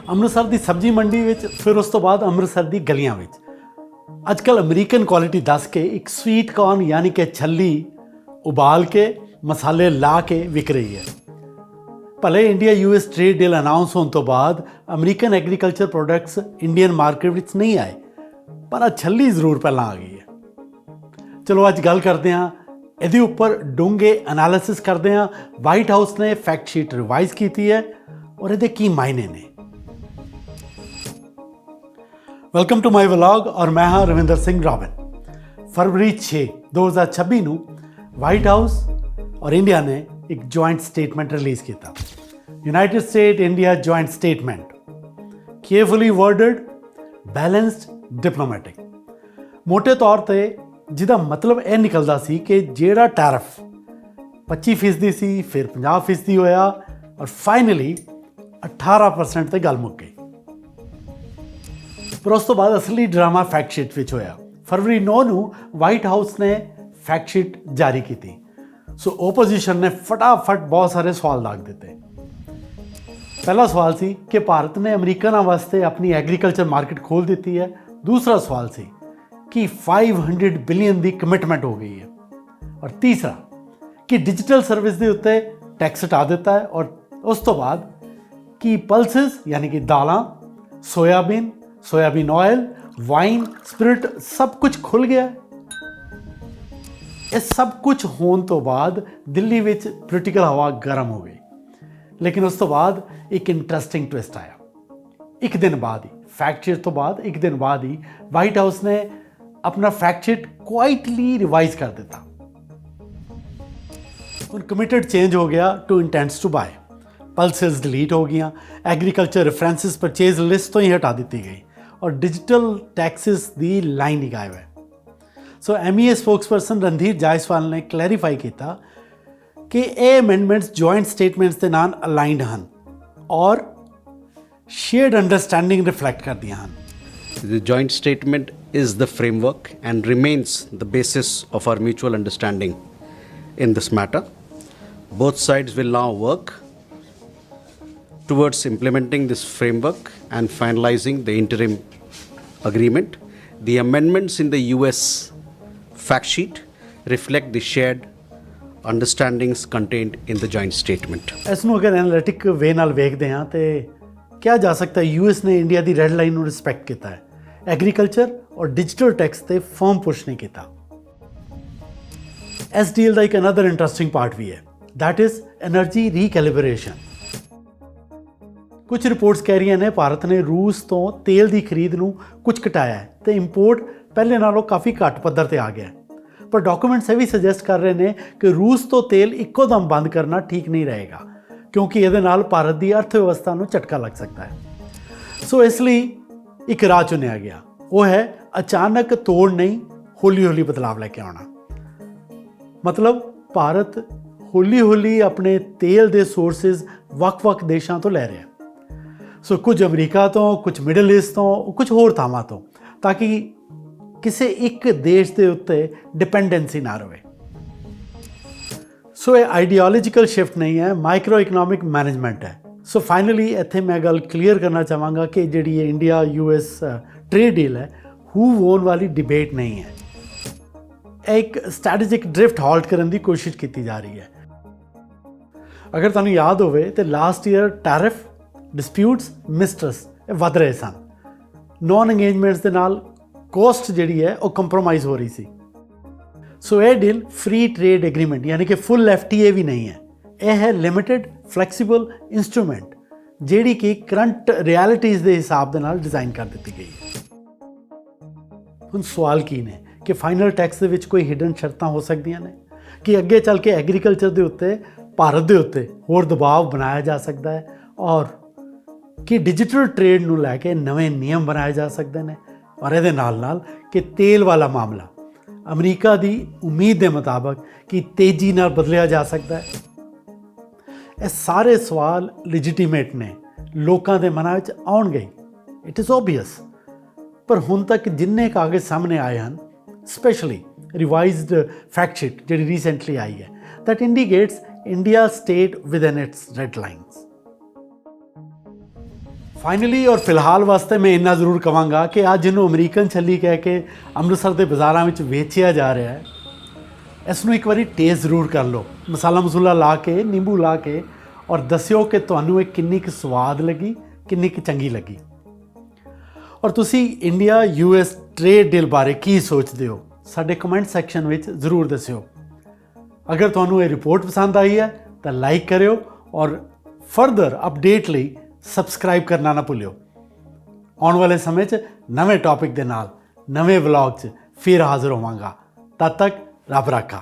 ਅੰਮ੍ਰਿਤਸਰ ਦੀ ਸਬਜ਼ੀ ਮੰਡੀ ਵਿੱਚ, ਫਿਰ ਉਸ ਤੋਂ ਬਾਅਦ ਅੰਮ੍ਰਿਤਸਰ ਦੀ ਗਲੀਆਂ ਵਿੱਚ ਅੱਜ ਕੱਲ੍ਹ ਅਮਰੀਕਨ ਕੁਆਲਿਟੀ ਦੱਸ ਕੇ ਇੱਕ ਸਵੀਟ ਕੌਰਨ ਯਾਨੀ ਕਿ ਛੱਲੀ ਉਬਾਲ ਕੇ ਮਸਾਲੇ ਲਾ ਕੇ ਵਿਕ ਰਹੀ ਹੈ। ਭਲੇ India US trade deal announce ਹੋਣ ਤੋਂ ਬਾਅਦ American agriculture products Indian market ਵਿੱਚ ਨਹੀਂ ਆਏ, ਪਰ ਆ ਛੱਲੀ ਜ਼ਰੂਰ ਪਹਿਲਾਂ ਆ ਗਈ ਹੈ। ਚਲੋ ਅੱਜ ਗੱਲ ਕਰਦੇ ਹਾਂ ਇਹਦੇ ਉੱਪਰ ਡੂੰਘੇ ਐਨਾਲਿਸਿਸ ਕਰਦੇ ਹਾਂ। ਵਾਈਟ ਹਾਊਸ ਨੇ ਫੈਕਟ ਸ਼ੀਟ ਰਿਵਾਈਜ਼ ਕੀਤੀ ਹੈ ਔਰ ਇਹਦੇ ਕੀ ਮਾਇਨੇ ਨੇ। ਵੈਲਕਮ ਟੂ ਮਾਈ ਵਲੌਗ ਔਰ ਮੈਂ ਹਾਂ ਰਵਿੰਦਰ ਸਿੰਘ ਰੋਬਿਨ। ਫਰਵਰੀ 6 2026 ਨੂੰ ਵਾਈਟ ਹਾਊਸ ਔਰ ਇੰਡੀਆ ਨੇ ਇੱਕ ਜੁਆਇੰਟ ਸਟੇਟਮੈਂਟ ਰਿਲੀਜ਼ ਕੀਤਾ। United state India joint statement, carefully worded, balanced, diplomatic. ਮੋਟੇ ਤੌਰ ਤੇ ਜਿਹਦਾ ਮਤਲਬ ਇਹ ਨਿਕਲਦਾ ਸੀ ਕਿ ਜਿਹੜਾ ਟੈਰਿਫ 25% ਸੀ, ਫਿਰ 50% ਹੋਇਆ ਔਰ ਫਾਈਨਲੀ 18% ਤੇ ਗੱਲ ਮੁੱਕ ਗਈ। ਪਰ ਉਸ ਤੋਂ ਬਾਅਦ ਅਸਲੀ ਡਰਾਮਾ ਫੈਕਟ ਸ਼ੀਟ ਵਿੱਚ ਹੋਇਆ। ਫਰਵਰੀ 9 ਨੂੰ ਵਾਈਟ ਹਾਊਸ ਨੇ ਫੈਕਟ ਸ਼ੀਟ ਜਾਰੀ ਕੀਤੀ। ਸੋ ਓਪੋਜੀਸ਼ਨ ਨੇ ਫਟਾਫਟ ਬਹੁਤ ਸਾਰੇ ਸਵਾਲ ਦਾਗ ਦਿੱਤੇ। ਪਹਿਲਾ ਸਵਾਲ ਸੀ ਕਿ ਭਾਰਤ ਨੇ ਅਮਰੀਕਨਾਂ ਵਾਸਤੇ ਆਪਣੀ ਐਗਰੀਕਲਚਰ ਮਾਰਕੀਟ ਖੋਲ੍ਹ ਦਿੱਤੀ ਹੈ। ਦੂਸਰਾ ਸਵਾਲ ਸੀ ਕਿ 500 ਬਿਲੀਅਨ ਦੀ ਕਮਿਟਮੈਂਟ ਹੋ ਗਈ ਹੈ। ਔਰ ਤੀਸਰਾ ਕਿ ਡਿਜੀਟਲ ਸਰਵਿਸ ਦੇ ਉੱਤੇ ਟੈਕਸ ਹਟਾ ਦਿੱਤਾ ਹੈ। ਔਰ ਉਸ ਤੋਂ ਬਾਅਦ ਕਿ ਪਲਸਿਸ ਯਾਨੀ ਕਿ ਦਾਲਾਂ, ਸੋਇਆਬੀਨ ਆਇਲ, ਵਾਈਨ, ਸਪਿਰਿਟ ਸਭ ਕੁਝ ਖੁੱਲ੍ਹ ਗਿਆ। ਇਹ ਸਭ ਕੁਝ ਹੋਣ ਤੋਂ ਬਾਅਦ ਦਿੱਲੀ ਵਿੱਚ ਪੋਲੀਟੀਕਲ ਹਵਾ ਗਰਮ ਹੋ ਗਈ। ਲੇਕਿਨ ਉਸ ਤੋਂ ਬਾਅਦ ਇੱਕ ਇੰਟਰਸਟਿੰਗ ਟਵਿਸਟ ਆਇਆ। ਇੱਕ ਦਿਨ ਬਾਅਦ ਹੀ, ਫੈਕਟ ਸ਼ੀਟ ਤੋਂ ਬਾਅਦ ਇੱਕ ਦਿਨ ਬਾਅਦ ਹੀ ਵਾਈਟ ਹਾਊਸ ਨੇ ਆਪਣਾ ਫੈਕਟ ਸ਼ੀਟ ਕੁਆਇਟਲੀ ਰਿਵਾਈਜ਼ ਕਰ ਦਿੱਤਾ। ਹੁਣ ਕਮਿਟਡ ਚੇਂਜ ਹੋ ਗਿਆ two intents to buy, policies delete ਹੋ ਗਈਆਂ, ਐਗਰੀਕਲਚਰ ਰੈਫਰੈਂਸਿਸ ਪਰਚੇਜ਼ ਲਿਸਟ ਤੋਂ ਹੀ ਹਟਾ ਦਿੱਤੀ ਗਈ ਔਰ ਡਿਜੀਟਲ ਟੈਕਸਿਸ ਦੀ ਲਾਈਨ ਹੀ ਗਾਇਬ ਹੈ। ਸੋ MEA ਸਪੋਕਸਪਰਸਨ ਰਣਧੀਰ ਜਾਇਸਵਾਲ ਨੇ ਕਲੈਰੀਫਾਈ ਕੀਤਾ ਕਿ ਇਹ ਅਮੈਂਡਮੈਂਟਸ ਜੁਆਇੰਟ ਸਟੇਟਮੈਂਟਸ ਦੇ ਨਾਲ ਅਲਾਈਨਡ ਹਨ ਔਰ ਸ਼ੇਅਰਡ ਅੰਡਰਸਟੈਂਡਿੰਗ ਰਿਫਲੈਕਟ ਕਰਦੀਆਂ ਹਨ। The joint statement is the framework and remains the basis of our mutual understanding in this matter. Both sides will now work towards implementing this framework and finalizing the interim agreement. The amendments in the US fact sheet reflect the shared understandings contained in the joint statement. ਇਸ ਨੂੰ ਅਗਰ analytic ਵੇ ਨਾਲ ਵੇਖਦੇ ਹਾਂ ਤੇ ਕਿਹਾ ਜਾ ਸਕਦਾ ਹੈ US ਨੇ ਇੰਡੀਆ ਦੀ ਰੈੱਡ ਲਾਈਨ ਨੂੰ ਰਿਸਪੈਕਟ ਕੀਤਾ ਹੈ। ਐਗਰੀਕਲਚਰ ਔਰ ਡਿਜੀਟਲ ਟੈਕਸ ਤੇ ਫਰਮ ਪੁਸ਼ ਨਹੀਂ ਕੀਤਾ। ਇਸ ਡੀਲ ਦਾ ਇੱਕ ਅਨਦਰ ਇੰਟਰਸਟਿੰਗ ਪਾਰਟ ਵੀ ਹੈ, ਦੈਟ ਇਜ਼ ਐਨਰਜੀ ਰੀਕੈਲੀਬਰੇਸ਼ਨ। ਕੁਝ ਰਿਪੋਰਟਸ ਕਹਿ ਰਹੀਆਂ ਨੇ ਭਾਰਤ ਨੇ ਰੂਸ ਤੋਂ ਤੇਲ ਦੀ ਖਰੀਦ ਨੂੰ ਕੁਝ ਘਟਾਇਆ ਹੈ ਤੇ ਇੰਪੋਰਟ ਪਹਿਲੇ ਨਾਲੋਂ ਕਾਫੀ ਘੱਟ ਪੱਧਰ ਤੇ ਆ ਗਿਆ। ਪਰ ਡਾਕੂਮੈਂਟਸ ਇਹ ਵੀ ਸੁਜੈਸਟ ਕਰ ਰਹੇ ਨੇ ਕਿ ਰੂਸ ਤੋਂ ਤੇਲ ਇੱਕੋ ਦਮ ਬੰਦ ਕਰਨਾ ਠੀਕ ਨਹੀਂ ਰਹੇਗਾ, ਕਿਉਂਕਿ ਇਹਦੇ ਨਾਲ ਭਾਰਤ ਦੀ ਅਰਥ ਵਿਵਸਥਾ ਨੂੰ ਝਟਕਾ ਲੱਗ ਸਕਦਾ ਹੈ। ਸੋ ਇਸ ਲਈ ਇੱਕ ਰਾਹ ਚੁਣਿਆ ਗਿਆ, ਉਹ ਹੈ ਅਚਾਨਕ ਤੋੜ ਨਹੀਂ, ਹੌਲੀ ਹੌਲੀ ਬਦਲਾਵ ਲੈ ਕੇ ਆਉਣਾ। ਮਤਲਬ ਭਾਰਤ ਹੌਲੀ ਹੌਲੀ ਆਪਣੇ ਤੇਲ ਦੇ ਸੋਰਸਿਸ ਵੱਖ-ਵੱਖ ਦੇਸ਼ਾਂ ਤੋਂ ਲੈ ਰਿਹਾ। ਸੋ ਕੁਝ ਅਮਰੀਕਾ ਤੋਂ, ਕੁਝ ਮਿਡਲ ਈਸਟ ਤੋਂ, ਕੁਝ ਹੋਰ ਥਾਵਾਂ ਤੋਂ, ਤਾਂ ਕਿ ਕਿਸੇ ਇੱਕ ਦੇਸ਼ ਦੇ ਉੱਤੇ ਡਿਪੈਂਡੈਂਸੀ ਨਾ ਰਹੇ। ਸੋ ਇਹ ਆਈਡੀਓਲੋਜੀਕਲ ਸ਼ਿਫਟ ਨਹੀਂ ਹੈ, ਮਾਈਕਰੋ ਇਕਨੋਮਿਕ ਮੈਨੇਜਮੈਂਟ ਹੈ। ਸੋ ਫਾਈਨਲੀ ਇੱਥੇ ਮੈਂ ਗੱਲ ਕਲੀਅਰ ਕਰਨਾ ਚਾਹਾਂਗਾ ਕਿ ਜਿਹੜੀ ਇਹ ਇੰਡੀਆ US ਟ੍ਰੇਡ ਡੀਲ ਹੈ, ਹੂ ਵੋਨ ਵਾਲੀ ਡਿਬੇਟ ਨਹੀਂ ਹੈ। ਇਹ ਇੱਕ ਸਟ੍ਰੈਟੇਜਿਕ ਡਰਿਫਟ ਹਾਲਟ ਕਰਨ ਦੀ ਕੋਸ਼ਿਸ਼ ਕੀਤੀ ਜਾ ਰਹੀ ਹੈ। ਅਗਰ ਤੁਹਾਨੂੰ ਯਾਦ ਹੋਵੇ ਤੇ last year tariff disputes, mistress ਇਹ ਵੱਧ ਰਹੇ ਸਨ। ਨੌਨ ਇੰਗੇਜਮੈਂਟਸ ਦੇ ਨਾਲ ਕੋਸਟ ਜਿਹੜੀ ਹੈ ਉਹ ਕੰਪਰੋਮਾਈਜ਼ ਹੋ ਰਹੀ ਸੀ। ਸੋ ਇਹ ਡੀਲ ਫ੍ਰੀ ਟ੍ਰੇਡ ਐਗਰੀਮੈਂਟ ਯਾਨੀ ਕਿ ਫੁੱਲ FTA ਵੀ ਨਹੀਂ ਹੈ। ਇਹ ਹੈ ਲਿਮਿਟਡ ਫਲੈਕਸੀਬਲ ਇੰਸਟਰੂਮੈਂਟ ਜਿਹੜੀ ਕਿ ਕਰੰਟ ਰਿਐਲਿਟੀਜ਼ ਦੇ ਹਿਸਾਬ ਦੇ ਨਾਲ ਡਿਜ਼ਾਈਨ ਕਰ ਦਿੱਤੀ ਗਈ ਹੈ। ਹੁਣ ਸਵਾਲ ਕੀ ਨੇ ਕਿ ਫਾਈਨਲ ਟੈਕਸ ਦੇ ਵਿੱਚ ਕੋਈ ਹਿਡਨ ਸ਼ਰਤਾਂ ਹੋ ਸਕਦੀਆਂ ਨੇ ਕਿ ਅੱਗੇ ਚੱਲ ਕੇ ਐਗਰੀਕਲਚਰ ਦੇ ਉੱਤੇ ਭਾਰਤ ਦੇ ਉੱਤੇ ਹੋਰ ਦਬਾਅ ਬਣਾਇਆ ਜਾ ਸਕਦਾ ਹੈ ਔਰ ਕਿ ਡਿਜੀਟਲ ਟ੍ਰੇਡ ਨੂੰ ਲੈ ਕੇ ਨਵੇਂ ਨਿਯਮ ਬਣਾਏ ਜਾ ਸਕਦੇ ਨੇ ਔਰ ਇਹਦੇ ਨਾਲ ਨਾਲ ਕਿ ਤੇਲ ਵਾਲਾ ਮਾਮਲਾ ਅਮਰੀਕਾ ਦੀ ਉਮੀਦ ਦੇ ਮੁਤਾਬਕ ਕਿ ਤੇਜ਼ੀ ਨਾਲ ਬਦਲਿਆ ਜਾ ਸਕਦਾ ਹੈ। ਇਹ ਸਾਰੇ ਸਵਾਲ ਲੈਜੀਟੀਮੇਟ ਨੇ, ਲੋਕਾਂ ਦੇ ਮਨਾਂ ਵਿੱਚ ਆਉਣਗੇ, ਇਟ ਇਜ਼ ਓਬਵੀਅਸ। ਪਰ ਹੁਣ ਤੱਕ ਜਿੰਨੇ ਕਾਗਜ਼ ਸਾਹਮਣੇ ਆਏ ਹਨ, ਸਪੈਸ਼ਲੀ ਰਿਵਾਈਜ਼ਡ ਫੈਕਟ ਸ਼ੀਟ ਜਿਹੜੀ ਰੀਸੈਂਟਲੀ ਆਈ ਹੈ, that indicates India stayed within its red lines. Finally ਔਰ ਫਿਲਹਾਲ ਵਾਸਤੇ ਮੈਂ ਇੰਨਾ ਜ਼ਰੂਰ ਕਵਾਂਗਾ ਕਿ ਅੱਜ ਜਿਹਨੂੰ ਅਮਰੀਕਨ ਛੱਲੀ ਕਹਿ ਕੇ ਅੰਮ੍ਰਿਤਸਰ ਦੇ ਬਾਜ਼ਾਰਾਂ ਵਿੱਚ ਵੇਚਿਆ ਜਾ ਰਿਹਾ ਹੈ, ਇਸ ਨੂੰ ਇੱਕ ਵਾਰੀ ਟੇਸਟ ਜ਼ਰੂਰ ਕਰ ਲਓ, ਮਸਾਲਾ ਮਸੂਲਾ ਲਾ ਕੇ, ਨਿੰਬੂ ਲਾ ਕੇ, ਔਰ ਦੱਸਿਓ ਕਿ ਤੁਹਾਨੂੰ ਇਹ ਕਿੰਨੀ ਕੁ ਸਵਾਦ ਲੱਗੀ, ਕਿੰਨੀ ਕੁ ਚੰਗੀ ਲੱਗੀ। ਔਰ ਤੁਸੀਂ ਇੰਡੀਆ US ਟ੍ਰੇਡ ਡੀਲ ਬਾਰੇ ਕੀ ਸੋਚਦੇ ਹੋ, ਸਾਡੇ ਕਮੈਂਟ ਸੈਕਸ਼ਨ ਵਿੱਚ ਜ਼ਰੂਰ ਦੱਸਿਓ। ਅਗਰ ਤੁਹਾਨੂੰ ਇਹ ਰਿਪੋਰਟ ਪਸੰਦ ਆਈ ਹੈ ਤਾਂ ਲਾਈਕ ਕਰਿਓ ਔਰ ਫਰਦਰ ਅਪਡੇਟ ਲਈ ਸਬਸਕ੍ਰਾਈਬ ਕਰਨਾ ਨਾ ਭੁੱਲਿਓ। ਆਉਣ ਵਾਲੇ ਸਮੇਂ 'ਚ ਨਵੇਂ ਟੌਪਿਕ ਦੇ ਨਾਲ ਨਵੇਂ ਵਲੌਗ 'ਚ ਫਿਰ ਹਾਜ਼ਰ ਹੋਵਾਂਗਾ। ਤਦ ਤੱਕ ਰੱਬ ਰਾਖਾ।